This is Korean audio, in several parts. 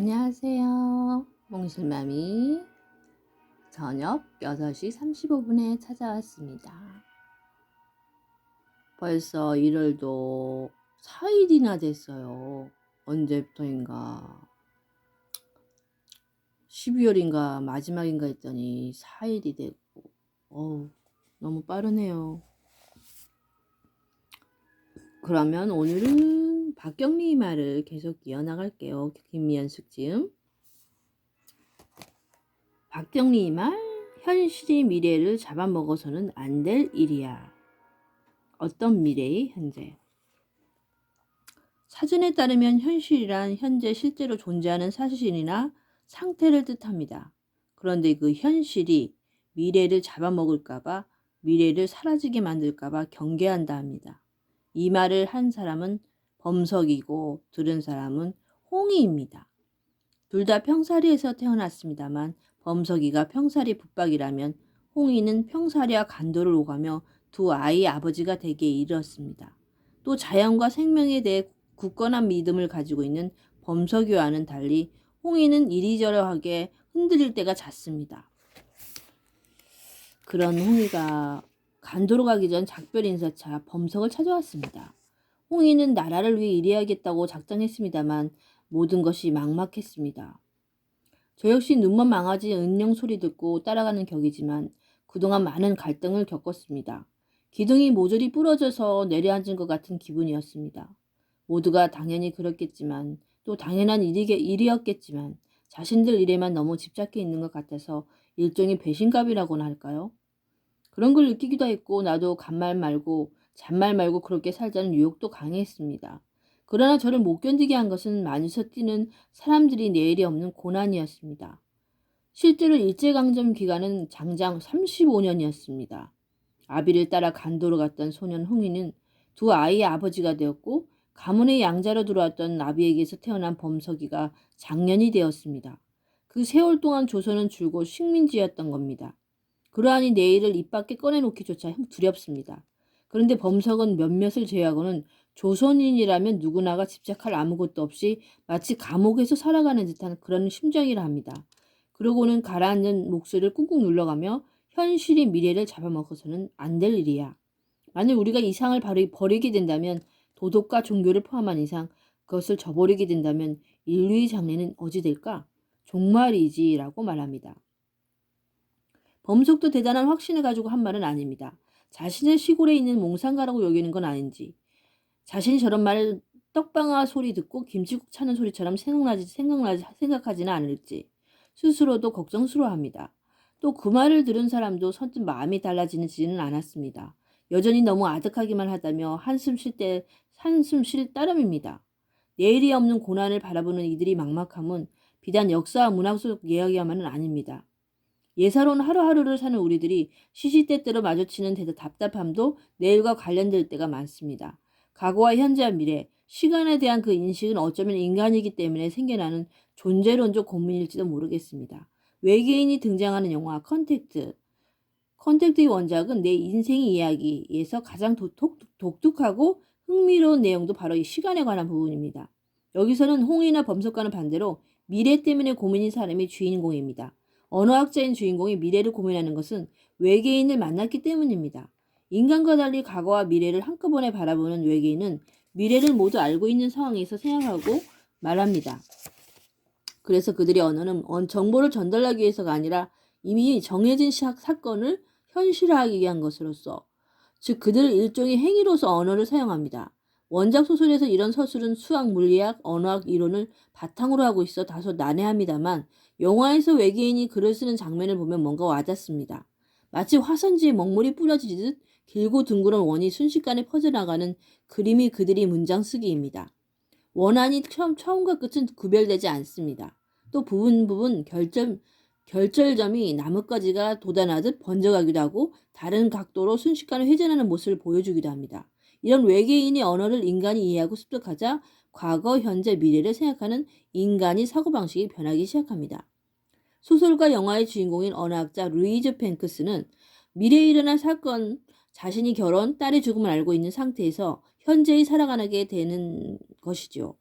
안녕하세요. 몽실맘이 저녁 6시 35분에 찾아왔습니다. 벌써 1월도 4일이나 됐어요. 언제부터인가 12월인가 마지막인가 했더니 4일이 됐고 너무 빠르네요. 그러면 오늘은 박경리 말을 계속 이어나갈게요. 김미연숙 지음. 박경리 말, 현실이 미래를 잡아먹어서는 안 될 일이야. 어떤 미래의 현재. 사전에 따르면 현실이란 현재 실제로 존재하는 사실이나 상태를 뜻합니다. 그런데 그 현실이 미래를 잡아먹을까봐, 미래를 사라지게 만들까봐 경계한다 합니다. 이 말을 한 사람은 범석이고 들은 사람은 홍희입니다. 둘 다 평사리에서 태어났습니다만 범석이가 평사리 붙박이라면 홍희는 평사리와 간도를 오가며 두 아이의 아버지가 되기에 이르렀습니다. 또 자연과 생명에 대해 굳건한 믿음을 가지고 있는 범석이와는 달리 홍희는 이리저리하게 흔들릴 때가 잦습니다. 그런 홍희가 간도로 가기 전 작별 인사차 범석을 찾아왔습니다. 홍희는 나라를 위해 일해야겠다고 작정했습니다만 모든 것이 막막했습니다. 저 역시 눈먼 망아지 은령 소리 듣고 따라가는 격이지만 그동안 많은 갈등을 겪었습니다. 기둥이 모조리 부러져서 내려앉은 것 같은 기분이었습니다. 모두가 당연히 그렇겠지만 또 당연한 일이었겠지만 자신들 일에만 너무 집착해 있는 것 같아서 일종의 배신감이라고나 할까요? 그런 걸 느끼기도 했고 나도 간말 말고 잔말 말고 그렇게 살자는 유혹도 강했습니다. 그러나 저를 못 견디게 한 것은 많이서 뛰는 사람들이 내일이 없는 고난이었습니다. 실제로 일제강점 기간은 장장 35년이었습니다. 아비를 따라 간도로 갔던 소년 홍희는 두 아이의 아버지가 되었고 가문의 양자로 들어왔던 아비에게서 태어난 범석이가 장년이 되었습니다. 그 세월 동안 조선은 줄곧 식민지였던 겁니다. 그러하니 내일을 입 밖에 꺼내놓기조차 두렵습니다. 그런데 범석은 몇몇을 제외하고는 조선인이라면 누구나가 집착할 아무것도 없이 마치 감옥에서 살아가는 듯한 그런 심정이라 합니다. 그러고는 가라앉은 목소리를 꾹꾹 눌러가며 현실이 미래를 잡아먹어서는 안 될 일이야. 만일 우리가 이상을 버리게 된다면 도덕과 종교를 포함한 이상 그것을 저버리게 된다면 인류의 장래는 어찌 될까? 종말이지라고 말합니다. 범석도 대단한 확신을 가지고 한 말은 아닙니다. 자신의 시골에 있는 몽상가라고 여기는 건 아닌지, 자신이 저런 말을 떡방아 소리 듣고 김치국 차는 소리처럼 생각하지는 않을지 스스로도 걱정스러워합니다. 또 그 말을 들은 사람도 선뜻 마음이 달라지지는 않았습니다. 여전히 너무 아득하기만 하다며 한숨 쉴 따름입니다. 내일이 없는 고난을 바라보는 이들이 막막함은 비단 역사와 문학 속 이야기야만은 아닙니다. 예사로운 하루하루를 사는 우리들이 시시때때로 마주치는 답답함도 내일과 관련될 때가 많습니다. 과거와 현재와 미래, 시간에 대한 그 인식은 어쩌면 인간이기 때문에 생겨나는 존재론적 고민일지도 모르겠습니다. 외계인이 등장하는 영화 컨택트의 원작은 내 인생 이야기에서 가장 독특하고 흥미로운 내용도 바로 이 시간에 관한 부분입니다. 여기서는 홍이나 범석과는 반대로 미래 때문에 고민인 사람이 주인공입니다. 언어학자인 주인공이 미래를 고민하는 것은 외계인을 만났기 때문입니다. 인간과 달리 과거와 미래를 한꺼번에 바라보는 외계인은 미래를 모두 알고 있는 상황에서 생각하고 말합니다. 그래서 그들의 언어는 정보를 전달하기 위해서가 아니라 이미 정해진 사건을 현실화하기 위한 것으로서, 즉 그들은 일종의 행위로서 언어를 사용합니다. 원작 소설에서 이런 서술은 수학, 물리학, 언어학 이론을 바탕으로 하고 있어 다소 난해합니다만 영화에서 외계인이 글을 쓰는 장면을 보면 뭔가 와닿습니다. 마치 화선지에 먹물이 뿌려지듯 길고 둥그런 원이 순식간에 퍼져나가는 그림이 그들이 문장 쓰기입니다. 원안이 처음과 끝은 구별되지 않습니다. 또 부분 결절점이 나뭇가지가 돋아나듯 번져가기도 하고 다른 각도로 순식간에 회전하는 모습을 보여주기도 합니다. 이런 외계인의 언어를 인간이 이해하고 습득하자 과거, 현재, 미래를 생각하는 인간의 사고방식이 변하기 시작합니다. 소설과 영화의 주인공인 언어학자 루이즈 펜크스는 미래에 일어날 사건, 자신이 결혼, 딸의 죽음을 알고 있는 상태에서 현재에 살아가게 되는 것이죠.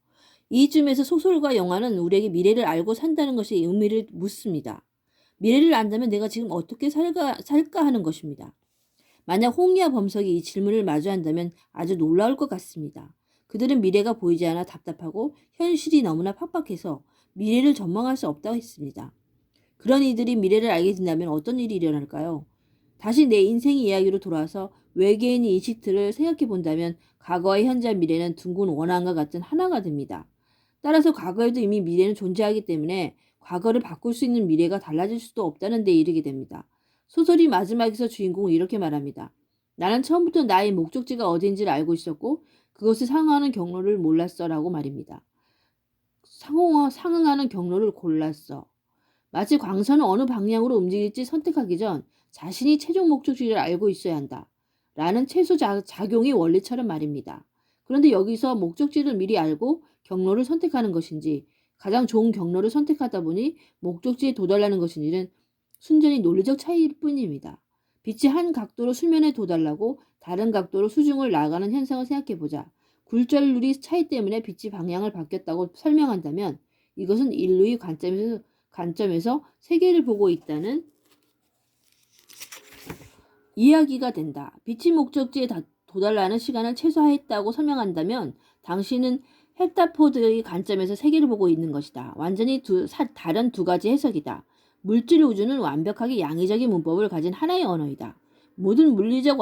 이쯤에서 소설과 영화는 우리에게 미래를 알고 산다는 것의 의미를 묻습니다. 미래를 안다면 내가 지금 어떻게 살까 하는 것입니다. 만약 홍이와 범석이 이 질문을 마주한다면 아주 놀라울 것 같습니다. 그들은 미래가 보이지 않아 답답하고 현실이 너무나 팍팍해서 미래를 전망할 수 없다고 했습니다. 그런 이들이 미래를 알게 된다면 어떤 일이 일어날까요? 다시 내 인생의 이야기로 돌아와서 외계인의 인식들을 생각해 본다면 과거와 현재와 미래는 둥근 원앙과 같은 하나가 됩니다. 따라서 과거에도 이미 미래는 존재하기 때문에 과거를 바꿀 수 있는 미래가 달라질 수도 없다는 데 이르게 됩니다. 소설이 마지막에서 주인공은 이렇게 말합니다. 나는 처음부터 나의 목적지가 어딘지를 알고 있었고 그것을 상응하는 경로를 몰랐어 라고 말입니다. 상응하는 경로를 골랐어. 마치 광선은 어느 방향으로 움직일지 선택하기 전 자신이 최종 목적지를 알고 있어야 한다. 라는 최소 작용의 원리처럼 말입니다. 그런데 여기서 목적지를 미리 알고 경로를 선택하는 것인지 가장 좋은 경로를 선택하다 보니 목적지에 도달하는 것인지는 순전히 논리적 차이일 뿐입니다. 빛이 한 각도로 수면에 도달하고 다른 각도로 수중을 나가는 현상을 생각해보자. 굴절률이 차이 때문에 빛이 방향을 바뀌었다고 설명한다면 이것은 인류의 관점에서 세계를 보고 있다는 이야기가 된다. 빛이 목적지에 도달하는 시간을 최소화했다고 설명한다면 당신은 헥타포드의 관점에서 세계를 보고 있는 것이다. 완전히 다른 두 가지 해석이다. 물질 우주는 완벽하게 양의적인 문법을 가진 하나의 언어이다. 모든 물리적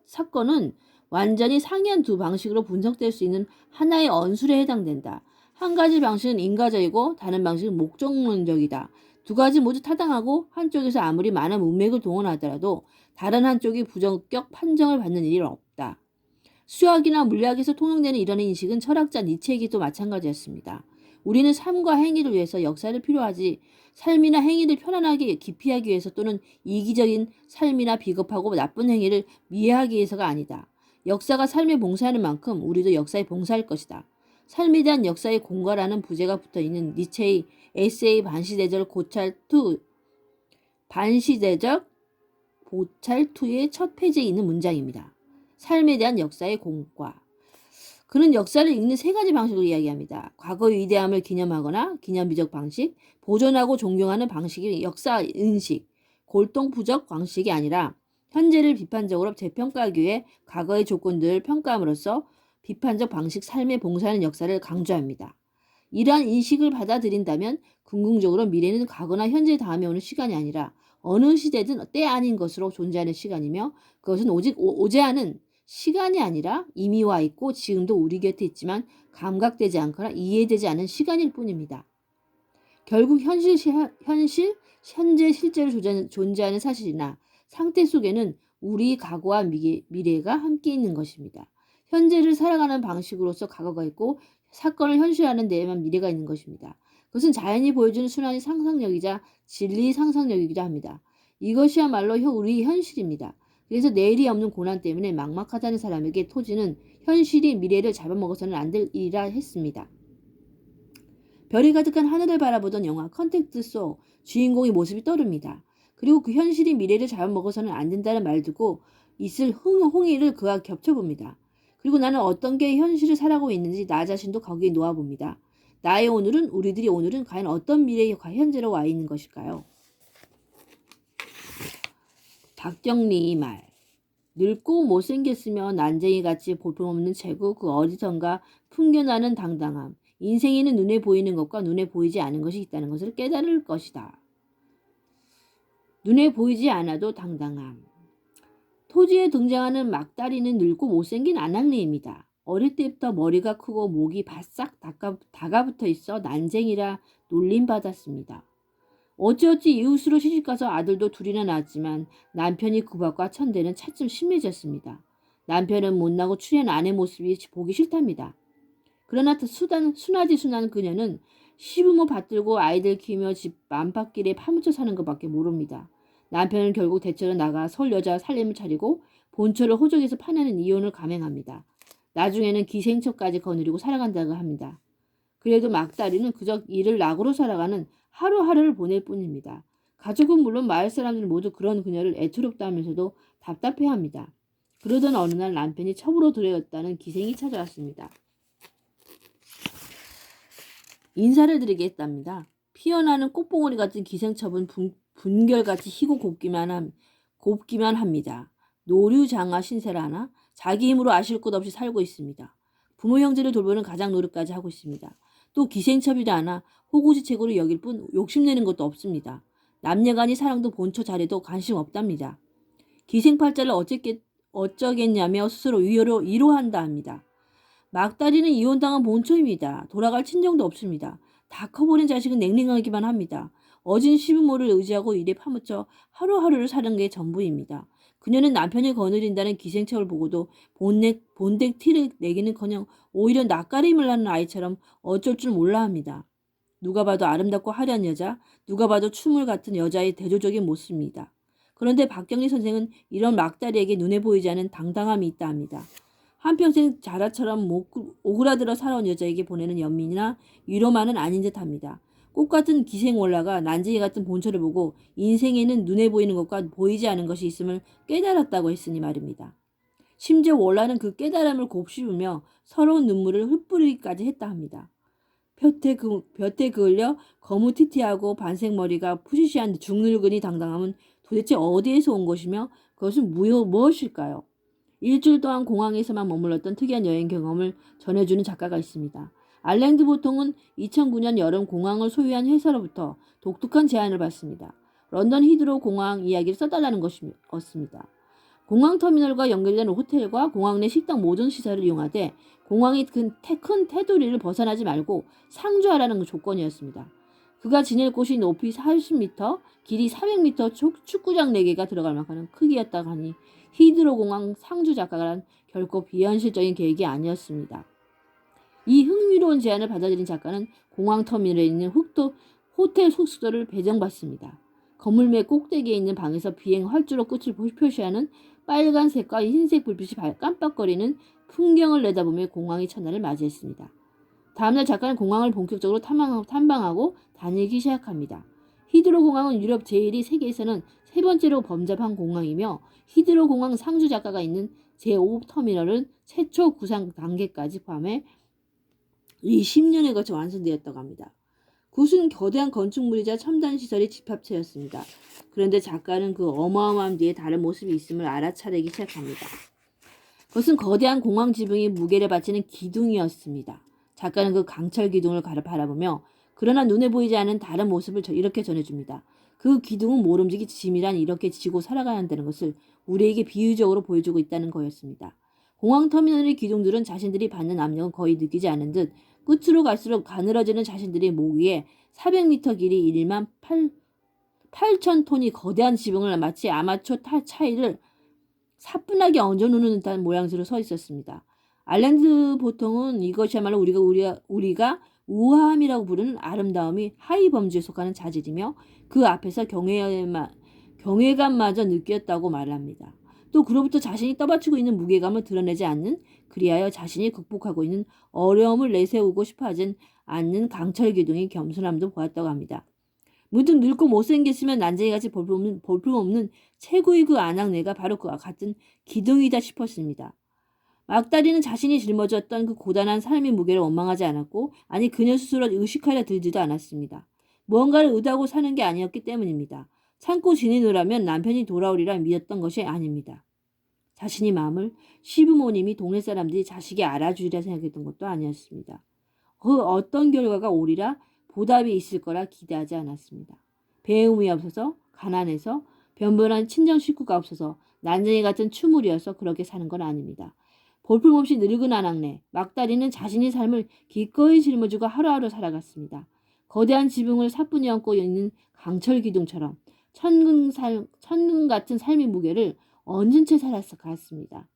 사건은 완전히 상이한 두 방식으로 분석될 수 있는 하나의 언술에 해당된다. 한 가지 방식은 인과적이고 다른 방식은 목적론적이다. 두 가지 모두 타당하고 한쪽에서 아무리 많은 문맥을 동원하더라도 다른 한쪽이 부정적 판정을 받는 일이 없다. 수학이나 물리학에서 통용되는 이런 인식은 철학자 니체에게도 마찬가지였습니다. 우리는 삶과 행위를 위해서 역사를 필요하지 삶이나 행위를 편안하게 기피하기 위해서 또는 이기적인 삶이나 비겁하고 나쁜 행위를 미해하기 위해서가 아니다. 역사가 삶에 봉사하는 만큼 우리도 역사에 봉사할 것이다. 삶에 대한 역사의 공과라는 부제가 붙어있는 니체의 에세이 반시대적 보찰2의 첫 페이지에 있는 문장입니다. 삶에 대한 역사의 공과. 그는 역사를 읽는 세 가지 방식으로 이야기합니다. 과거의 위대함을 기념하거나 기념비적 방식, 보존하고 존경하는 방식이 역사 인식, 골동부적 방식이 아니라 현재를 비판적으로 재평가하기 위해 과거의 조건들을 평가함으로써 비판적 방식 삶에 봉사하는 역사를 강조합니다. 이러한 인식을 받아들인다면 궁극적으로 미래는 과거나 현재 다음에 오는 시간이 아니라 어느 시대든 때 아닌 것으로 존재하는 시간이며 그것은 오직 오지 않은 시간이 아니라 이미 와 있고 지금도 우리 곁에 있지만 감각되지 않거나 이해되지 않은 시간일 뿐입니다. 결국 현재 실제로 존재하는 사실이나 상태 속에는 우리 과거와 미래가 함께 있는 것입니다. 현재를 살아가는 방식으로서 과거가 있고 사건을 현실화하는 데에만 미래가 있는 것입니다. 그것은 자연이 보여주는 순환의 상상력이자 진리의 상상력이기도 합니다. 이것이야말로 우리 현실입니다. 그래서 내일이 없는 고난 때문에 막막하다는 사람에게 토지는 현실이 미래를 잡아먹어서는 안 될 일이라 했습니다. 별이 가득한 하늘을 바라보던 영화 컨택트 속 주인공의 모습이 떠오릅니다. 그리고 그 현실이 미래를 잡아먹어서는 안 된다는 말 듣고 있을 홍의를 그와 겹쳐봅니다. 그리고 나는 어떤 게 현실을 살아가고 있는지 나 자신도 거기에 놓아봅니다. 나의 오늘은, 우리들이 오늘은 과연 어떤 미래의 현재로 와 있는 것일까요? 박정리의 말. 늙고 못생겼으며 난쟁이같이 볼품없는 체구, 그 어디선가 풍겨나는 당당함. 인생에는 눈에 보이는 것과 눈에 보이지 않은 것이 있다는 것을 깨달을 것이다. 눈에 보이지 않아도 당당함. 토지에 등장하는 막다리는 늙고 못생긴 아낙네입니다. 어릴 때부터 머리가 크고 목이 바싹 다가붙어 있어 난쟁이라 놀림받았습니다. 어찌어찌 이웃으로 시집가서 아들도 둘이나 낳았지만 남편이 구박과 천대는 차츰 심해졌습니다. 남편은 못나고 추리한 아내 모습이 보기 싫답니다. 그러나 순하디 순한 그녀는 시부모 받들고 아이들 키우며 집 안팎길에 파묻혀 사는 것밖에 모릅니다. 남편은 결국 대처로 나가 서울 여자 살림을 차리고 본처를 호적에서 파내는 이혼을 감행합니다. 나중에는 기생처까지 거느리고 살아간다고 합니다. 그래도 막다리는 그저 이를 낙으로 살아가는 하루하루를 보낼 뿐입니다. 가족은 물론 마을 사람들 모두 그런 그녀를 애처롭다 하면서도 답답해합니다. 그러던 어느 날 남편이 첩으로 들여졌다는 기생이 찾아왔습니다. 인사를 드리게 했답니다. 피어나는 꽃봉오리 같은 기생첩은 분결같이 희고 곱기만 합니다. 노류장화 신세라 하나 자기 힘으로 아실 것 없이 살고 있습니다. 부모 형제를 돌보는 가장 노릇까지 하고 있습니다. 또 기생첩이라 하나 호구지책으로 여길 뿐 욕심내는 것도 없습니다. 남녀간이 사랑도 본처 잘해도 관심 없답니다. 기생팔자를 어쩌겠냐며 스스로 위로한다 합니다. 막다리는 이혼당한 본초입니다. 돌아갈 친정도 없습니다. 다 커버린 자식은 냉랭하기만 합니다. 어진 시부모를 의지하고 일에 파묻혀 하루하루를 사는 게 전부입니다. 그녀는 남편이 거느린다는 기생첩을 보고도 본댁 티를 내기는커녕 오히려 낯가림을 하는 아이처럼 어쩔 줄 몰라 합니다. 누가 봐도 아름답고 화려한 여자, 누가 봐도 춤을 같은 여자의 대조적인 모습입니다. 그런데 박경리 선생은 이런 막다리에게 눈에 보이지 않는 당당함이 있다 합니다. 한평생 자라처럼 오그라들어 살아온 여자에게 보내는 연민이나 위로만은 아닌 듯합니다. 꽃같은 기생월라가 난쟁이 같은 본처를 보고 인생에는 눈에 보이는 것과 보이지 않은 것이 있음을 깨달았다고 했으니 말입니다. 심지어 월라는 그 깨달음을 곱씹으며 서러운 눈물을 흩뿌리기까지 했다 합니다. 볕에 그을려 거무튀튀하고 반색머리가 푸시시한 중늙은이 당당함은 도대체 어디에서 온 것이며 그것은 무엇일까요? 일주일 동안 공항에서만 머물렀던 특이한 여행 경험을 전해주는 작가가 있습니다. 알랭드 보통은 2009년 여름 공항을 소유한 회사로부터 독특한 제안을 받습니다. 런던 히드로 공항 이야기를 써달라는 것이었습니다. 공항 터미널과 연결된 호텔과 공항 내 식당 모든 시설을 이용하되 공항의 큰 테두리를 벗어나지 말고 상주하라는 조건이었습니다. 그가 지낼 곳이 높이 40m, 길이 400m 축구장 4개가 들어갈 만큼 크기였다고 하니 히드로 공항 상주 작가란 결코 비현실적인 계획이 아니었습니다. 이 흥미로운 제안을 받아들인 작가는 공항 터미널에 있는 호텔 숙소를 배정받습니다. 건물매 꼭대기에 있는 방에서 비행 활주로 끝을 표시하는 빨간색과 흰색 불빛이 깜빡거리는 풍경을 내다보며 공항의 첫날을 맞이했습니다. 다음날 작가는 공항을 본격적으로 탐방하고 다니기 시작합니다. 히드로 공항은 유럽 제1위 세계에서는 세 번째로 범접한 공항이며 히드로 공항 상주 작가가 있는 제5 터미널은 최초 구상 단계까지 포함해 20년에 걸쳐 완성되었다고 합니다. 그것은 거대한 건축물이자 첨단 시설의 집합체였습니다. 그런데 작가는 그 어마어마한 뒤에 다른 모습이 있음을 알아차리기 시작합니다. 그것은 거대한 공항 지붕이 무게를 바치는 기둥이었습니다. 작가는 그 강철 기둥을 바라보며 그러나 눈에 보이지 않는 다른 모습을 이렇게 전해줍니다. 그 기둥은 모름지기 짐이란 이렇게 지고 살아가야 한다는 것을 우리에게 비유적으로 보여주고 있다는 거였습니다. 공항 터미널의 기둥들은 자신들이 받는 압력은 거의 느끼지 않은 듯 끝으로 갈수록 가늘어지는 자신들의 목 위에 400m 길이 1만 8천 톤이 거대한 지붕을 마치 아마추어 차이를 사뿐하게 얹어놓는 듯한 모양새로 서 있었습니다. 알랭드 보통은 이것이야말로 우리가 우아함이라고 부르는 아름다움이 하위 범주에 속하는 자질이며 그 앞에서 경외감마저 느꼈다고 말합니다. 또 그로부터 자신이 떠받치고 있는 무게감을 드러내지 않는 그리하여 자신이 극복하고 있는 어려움을 내세우고 싶어 하진 않는 강철 기둥의 겸손함도 보았다고 합니다. 문득 늙고 못생겼으면 난쟁이같이 볼품없는 최고의 그 아낙네가 바로 그와 같은 기둥이다 싶었습니다. 막다리는 자신이 짊어졌던 그 고단한 삶의 무게를 원망하지 않았고 아니 그녀 스스로 의식하려 들지도 않았습니다. 무언가를 의도하고 사는 게 아니었기 때문입니다. 참고 지내느라면 남편이 돌아오리라 믿었던 것이 아닙니다. 자신이 마음을 시부모님이 동네 사람들이 자식이 알아주리라 생각했던 것도 아니었습니다. 그 어떤 결과가 오리라 보답이 있을 거라 기대하지 않았습니다. 배움이 없어서 가난해서 변변한 친정 식구가 없어서 난쟁이 같은 추물이어서 그렇게 사는 건 아닙니다. 볼품없이 늙은 아낙네 막다리는 자신의 삶을 기꺼이 짊어지고 하루하루 살아갔습니다. 거대한 지붕을 사뿐히 얹고 있는 강철 기둥처럼 천근 같은 삶의 무게를 얹은 채 살았습니다.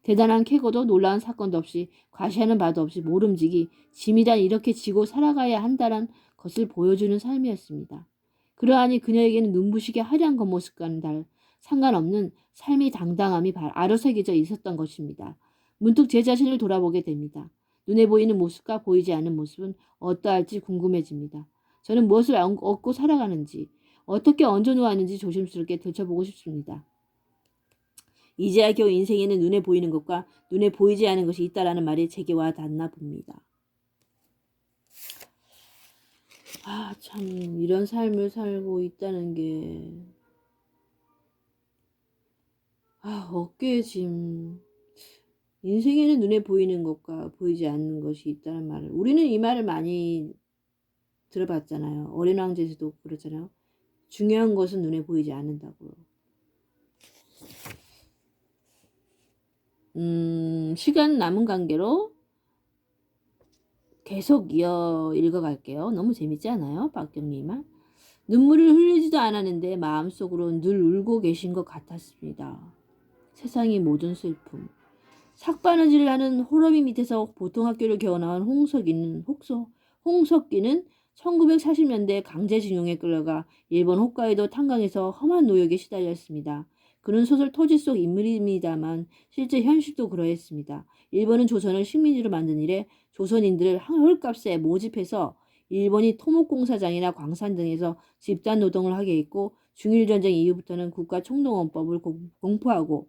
대단한 쾌거도 놀라운 사건도 없이 과시하는 바도 없이 모름지기 짐이란 이렇게 지고 살아가야 한다는 것을 보여주는 삶이었습니다. 그러하니 그녀에게는 눈부시게 화려한 겉모습과는 상관없는 삶의 당당함이 아로새겨져 있었던 것입니다. 문득 제 자신을 돌아보게 됩니다. 눈에 보이는 모습과 보이지 않는 모습은 어떠할지 궁금해집니다. 저는 무엇을 얻고 살아가는지 어떻게 얹어놓았는지 조심스럽게 들춰보고 싶습니다. 이제야 겨우 인생에는 눈에 보이는 것과 눈에 보이지 않는 것이 있다라는 말이 제게 와 닿나 봅니다. 참, 이런 삶을 살고 있다는 게, 어깨에 짐. 인생에는 눈에 보이는 것과 보이지 않는 것이 있다는 말을, 우리는 이 말을 많이 들어봤잖아요. 어린 왕자에서도 그렇잖아요. 중요한 것은 눈에 보이지 않는다고요. 시간 남은 관계로 계속 읽어갈게요. 너무 재밌지 않아요? 박경리만. 눈물을 흘리지도 않았는데 마음속으로 늘 울고 계신 것 같았습니다. 세상의 모든 슬픔. 삭바느질을 하는 호러비 밑에서 보통학교를 겨워나온 홍석기는 1940년대 강제징용에 끌려가 일본 홋카이도 탄광에서 험한 노역에 시달렸습니다. 그는 소설 토지 속 인물입니다만 실제 현실도 그러했습니다. 일본은 조선을 식민지로 만든 이래 조선인들을 헐값에 모집해서 일본이 토목공사장이나 광산 등에서 집단 노동을 하게 했고 중일전쟁 이후부터는 국가총동원법을 공포하고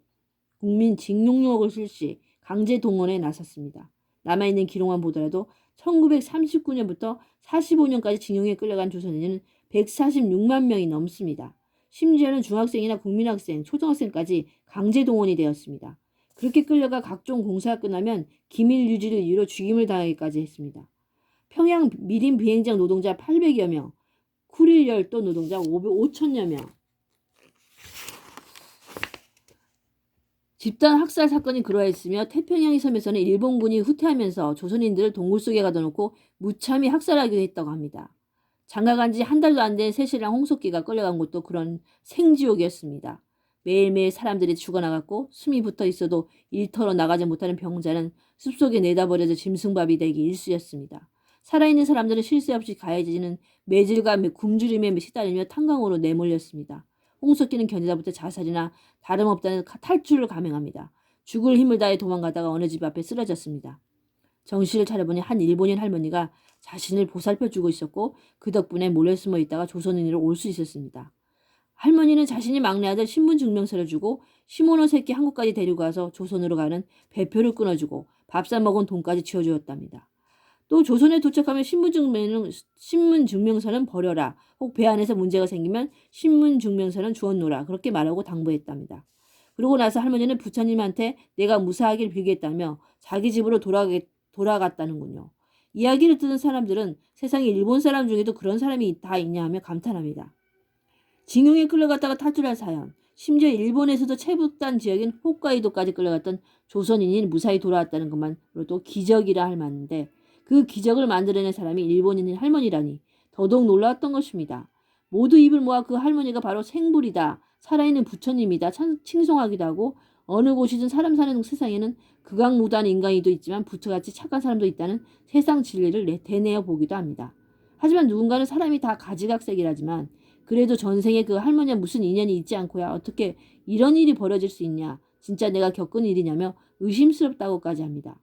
국민 징용력을 실시, 강제 동원에 나섰습니다. 남아있는 기록만 보더라도 1939년부터 45년까지 징용에 끌려간 조선인은 146만 명이 넘습니다. 심지어는 중학생이나 국민학생, 초등학생까지 강제 동원이 되었습니다. 그렇게 끌려가 각종 공사가 끝나면 기밀 유지를 이유로 죽임을 당하기까지 했습니다. 평양 미림 비행장 노동자 800여 명, 쿠릴 열도 노동자 5천여 명, 집단 학살 사건이 그러했으며 태평양의 섬에서는 일본군이 후퇴하면서 조선인들을 동굴 속에 가둬놓고 무참히 학살하기도 했다고 합니다. 장가간 지 한 달도 안 된 세실랑 홍석기가 끌려간 곳도 그런 생지옥이었습니다. 매일매일 사람들이 죽어나갔고 숨이 붙어 있어도 일터로 나가지 못하는 병자는 숲속에 내다버려져 짐승밥이 되기 일쑤였습니다. 살아있는 사람들은 쉴 새 없이 가해지는 매질과 굶주림에 시달리며 탄광으로 내몰렸습니다. 홍석기는 견디다 못해 자살이나 다름없다는 탈출을 감행합니다. 죽을 힘을 다해 도망가다가 어느 집 앞에 쓰러졌습니다. 정신을 차려보니 한 일본인 할머니가 자신을 보살펴주고 있었고 그 덕분에 몰래 숨어 있다가 조선인으로 올 수 있었습니다. 할머니는 자신이 막내 아들 신분증명서를 주고 시모노 새끼 한국까지 데리고 가서 조선으로 가는 배표를 끊어주고 밥 사 먹은 돈까지 쥐어주었답니다. 또 조선에 도착하면 신분증명서는 버려라. 혹 배 안에서 문제가 생기면 신분증명서는 주었노라. 그렇게 말하고 당부했답니다. 그러고 나서 할머니는 부처님한테 내가 무사하길 빌겠다며 자기 집으로 돌아갔다는군요. 이야기를 듣는 사람들은 세상에 일본 사람 중에도 그런 사람이 다 있냐 하며 감탄합니다. 징용에 끌려갔다가 탈출한 사연, 심지어 일본에서도 체북단 지역인 홋카이도까지 끌려갔던 조선인이 무사히 돌아왔다는 것만으로도 기적이라 할 만한데 그 기적을 만들어낸 사람이 일본인인 할머니라니 더더욱 놀라웠던 것입니다. 모두 입을 모아 그 할머니가 바로 생불이다. 살아있는 부처님이다. 칭송하기도 하고 어느 곳이든 사람 사는 세상에는 극악무도한 인간이도 있지만 부처같이 착한 사람도 있다는 세상 진리를 되뇌어 보기도 합니다. 하지만 누군가는 사람이 다 가지각색이라지만 그래도 전생에 그 할머니와 무슨 인연이 있지 않고야 어떻게 이런 일이 벌어질 수 있냐. 진짜 내가 겪은 일이냐며 의심스럽다고까지 합니다.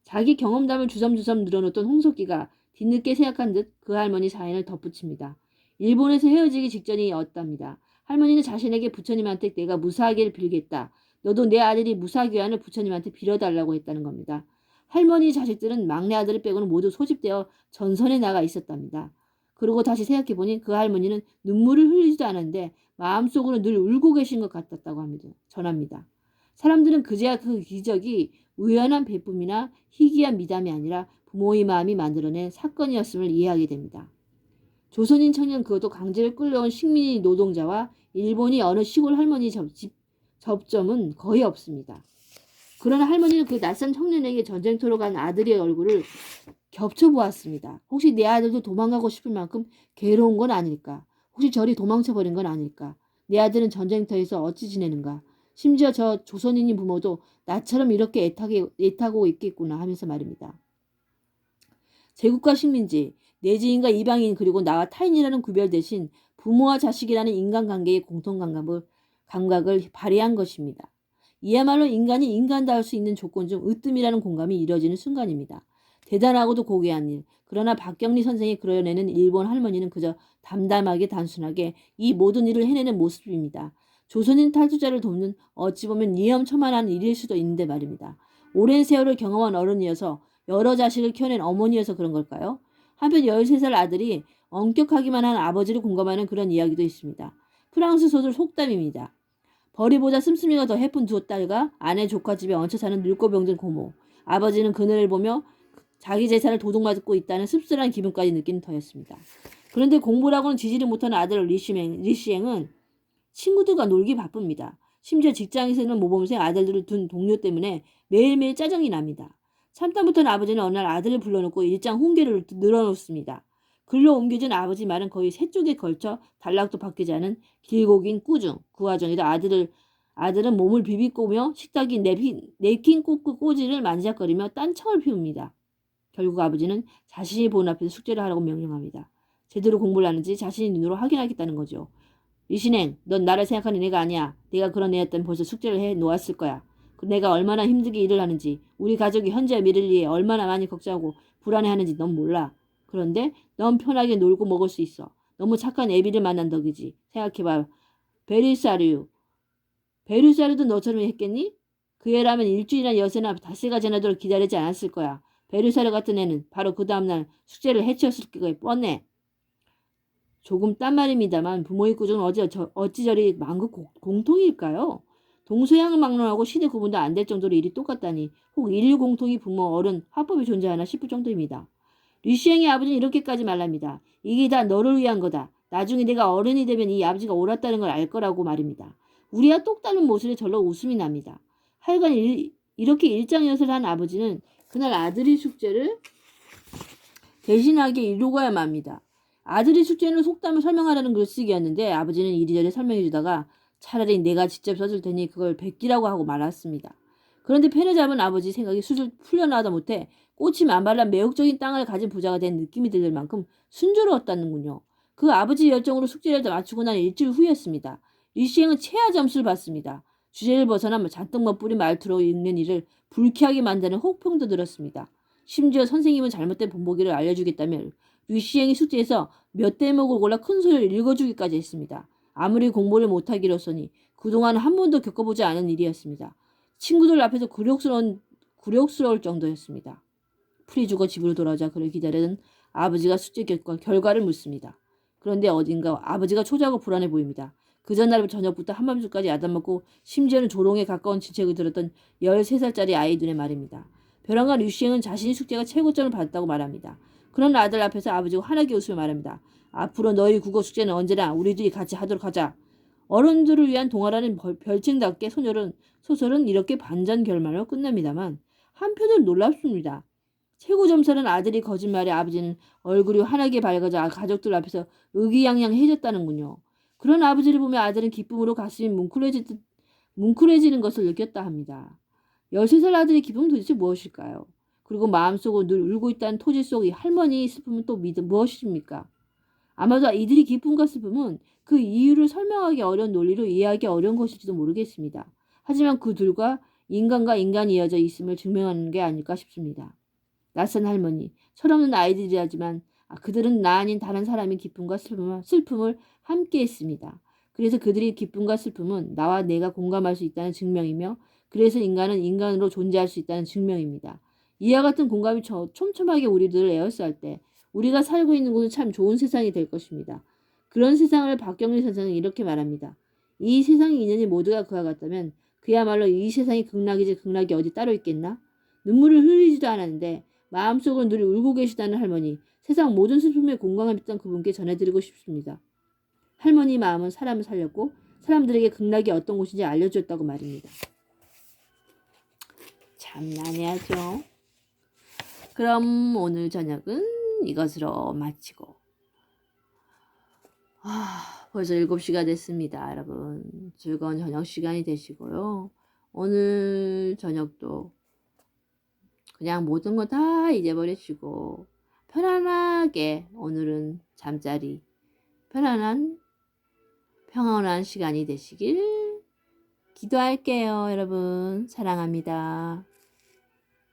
자기 경험담을 주섬주섬 늘어놓던 홍석기가 뒤늦게 생각한 듯 그 할머니 사연을 덧붙입니다. 일본에서 헤어지기 직전이었답니다. 할머니는 자신에게 부처님한테 내가 무사하기를 빌겠다. 너도 내 아들이 무사귀환을 부처님한테 빌어달라고 했다는 겁니다. 할머니 자식들은 막내 아들을 빼고는 모두 소집되어 전선에 나가 있었답니다. 그러고 다시 생각해보니 그 할머니는 눈물을 흘리지도 않았는데 마음속으로 늘 울고 계신 것 같았다고 전합니다. 사람들은 그제야 그 기적이 우연한 베품이나 희귀한 미담이 아니라 부모의 마음이 만들어낸 사건이었음을 이해하게 됩니다. 조선인 청년 그것도 강제로 끌려온 식민지 노동자와 일본이 어느 시골 할머니 접점은 거의 없습니다. 그러나 할머니는 그 낯선 청년에게 전쟁터로 간 아들의 얼굴을 겹쳐보았습니다. 혹시 내 아들도 도망가고 싶을 만큼 괴로운 건 아닐까? 혹시 저리 도망쳐버린 건 아닐까? 내 아들은 전쟁터에서 어찌 지내는가? 심지어 저 조선인인 부모도 나처럼 이렇게 애타고 있겠구나 하면서 말입니다. 제국과 식민지, 내지인과 이방인 그리고 나와 타인이라는 구별 대신 부모와 자식이라는 인간관계의 감각을 발휘한 것입니다. 이야말로 인간이 인간다울 수 있는 조건 중 으뜸이라는 공감이 이뤄지는 순간입니다. 대단하고도 고귀한 일. 그러나 박경리 선생이 그려내는 일본 할머니는 그저 담담하게 단순하게 이 모든 일을 해내는 모습입니다. 조선인 탈주자를 돕는 어찌 보면 위험천만한 일일 수도 있는데 말입니다. 오랜 세월을 경험한 어른이어서 여러 자식을 키워낸 어머니여서 그런 걸까요? 한편 13살 아들이 엄격하기만 한 아버지를 공감하는 그런 이야기도 있습니다. 프랑스 소설 속담입니다. 벌이보다 씀씀이가 더 해픈 두 딸과 아내 조카 집에 얹혀 사는 늙고 병든 고모. 아버지는 그늘을 보며 자기 재산을 도둑맞고 있다는 씁쓸한 기분까지 느끼는 터였습니다. 그런데 공부라고는 지지를 못하는 아들 리시앵은 친구들과 놀기 바쁩니다. 심지어 직장에서는 모범생 아들들을 둔 동료 때문에 매일매일 짜증이 납니다. 참다 못한 아버지는 어느 날 아들을 불러놓고 일장 훈계를 늘어놓습니다. 글로 옮겨진 아버지 말은 거의 세 쪽에 걸쳐 단락도 바뀌지 않은 길고 긴 꾸중. 그 와중에도 아들은 몸을 비비꼬며 식탁이 냅킨 꼬지를 만지작거리며 딴청을 피웁니다. 결국 아버지는 자신이 본 앞에서 숙제를 하라고 명령합니다. 제대로 공부를 하는지 자신의 눈으로 확인하겠다는 거죠. 리신행, 넌 나를 생각하는 애가 아니야. 내가 그런 애였다면 벌써 숙제를 해 놓았을 거야. 내가 얼마나 힘들게 일을 하는지, 우리 가족이 현재와 미래를 위해 얼마나 많이 걱정하고 불안해하는지 넌 몰라. 그런데 넌 편하게 놀고 먹을 수 있어. 너무 착한 애비를 만난 덕이지. 생각해봐. 베르사르도 너처럼 했겠니? 그 애라면 일주일이나 여세나 닷새가 지나도록 기다리지 않았을 거야. 베르사르 같은 애는 바로 그 다음날 숙제를 해치웠을 게 뻔해. 조금 딴 말입니다만 부모의 꾸중은 어찌 저리 만국 공통일까요? 동서양을 막론하고 시대 구분도 안 될 정도로 일이 똑같다니 혹 인류 공통이 부모 어른 화법이 존재하나 싶을 정도입니다. 류시행의 아버지는 이렇게까지 말합니다. 이게 다 너를 위한 거다. 나중에 내가 어른이 되면 이 아버지가 옳았다는 걸 알 거라고 말입니다. 우리와 똑 다른 모습에 절로 웃음이 납니다. 하여간 이렇게 일장연설을 한 아버지는 그날 아들의 숙제를 대신하게 이루고야만 합니다. 아들의 숙제는 속담을 설명하라는 글쓰기였는데 아버지는 이리저리 설명해주다가 차라리 내가 직접 써줄 테니 그걸 베끼라고 하고 말았습니다. 그런데 펜을 잡은 아버지 생각이 술술 풀려나다 못해 꽃이 만발한 매혹적인 땅을 가진 부자가 된 느낌이 들 만큼 순조로웠다는군요. 그 아버지 열정으로 숙제를 마치고 난 일주일 후였습니다. 리시행은 최하 점수를 받습니다. 주제를 벗어나 잔뜩 멋부린 말투로 읽는 일을 불쾌하게 만드는 혹평도 들었습니다. 심지어 선생님은 잘못된 본보기를 알려주겠다며 류시행이 숙제에서 몇 대목을 골라 큰 소리를 읽어주기까지 했습니다. 아무리 공부를 못하기로서니 그동안 한 번도 겪어보지 않은 일이었습니다. 친구들 앞에서 굴욕스러울 정도였습니다. 풀이 죽어 집으로 돌아오자 그를 기다리던 아버지가 숙제 결과를 묻습니다. 그런데 어딘가 아버지가 초조하고 불안해 보입니다. 그 전날 저녁부터 한밤중까지 야단먹고 심지어는 조롱에 가까운 질책을 들었던 13살짜리 아이 눈에 말입니다. 벼랑간 류시행은 자신이 숙제가 최고점을 받았다고 말합니다. 그런 아들 앞에서 아버지가 환하게 웃으며 말합니다. 앞으로 너희 국어 숙제는 언제나 우리들이 같이 하도록 하자. 어른들을 위한 동화라는 별칭답게 소설은 이렇게 반전결말로 끝납니다만 한편으로 놀랍습니다. 최고 점수는 아들이 거짓말에 아버지는 얼굴이 환하게 밝아져 가족들 앞에서 의기양양해졌다는군요. 그런 아버지를 보며 아들은 기쁨으로 가슴이 뭉클해지는 것을 느꼈다 합니다. 13살 아들의 기쁨은 도대체 무엇일까요? 그리고 마음속으로 늘 울고 있다는 토지 속 이 할머니의 슬픔은 또 무엇입니까? 아마도 이들이 기쁨과 슬픔은 그 이유를 설명하기 어려운 논리로 이해하기 어려운 것일지도 모르겠습니다. 하지만 그 둘과 인간과 인간이 이어져 있음을 증명하는 게 아닐까 싶습니다. 낯선 할머니, 철없는 아이들이라지만 그들은 나 아닌 다른 사람의 기쁨과 슬픔을 함께 했습니다. 그래서 그들의 기쁨과 슬픔은 나와 내가 공감할 수 있다는 증명이며 그래서 인간은 인간으로 존재할 수 있다는 증명입니다. 이와 같은 공감이 촘촘하게 우리들을 에워싸할 때 우리가 살고 있는 곳은 참 좋은 세상이 될 것입니다. 그런 세상을 박경리 선생은 이렇게 말합니다. 이 세상의 인연이 모두가 그와 같다면 그야말로 이 세상이 극락이지 극락이 어디 따로 있겠나? 눈물을 흘리지도 않았는데 마음속으로 늘 울고 계시다는 할머니, 세상 모든 슬픔에 공감했던 그분께 전해드리고 싶습니다. 할머니 마음은 사람을 살렸고 사람들에게 극락이 어떤 곳인지 알려주었다고 말입니다. 참 난해하죠. 그럼 오늘 저녁은 이것으로 마치고 벌써 7시가 됐습니다. 여러분 즐거운 저녁 시간이 되시고요. 오늘 저녁도 그냥 모든 거 다 잊어버리시고 편안하게 오늘은 잠자리 평온한 시간이 되시길 기도할게요. 여러분 사랑합니다.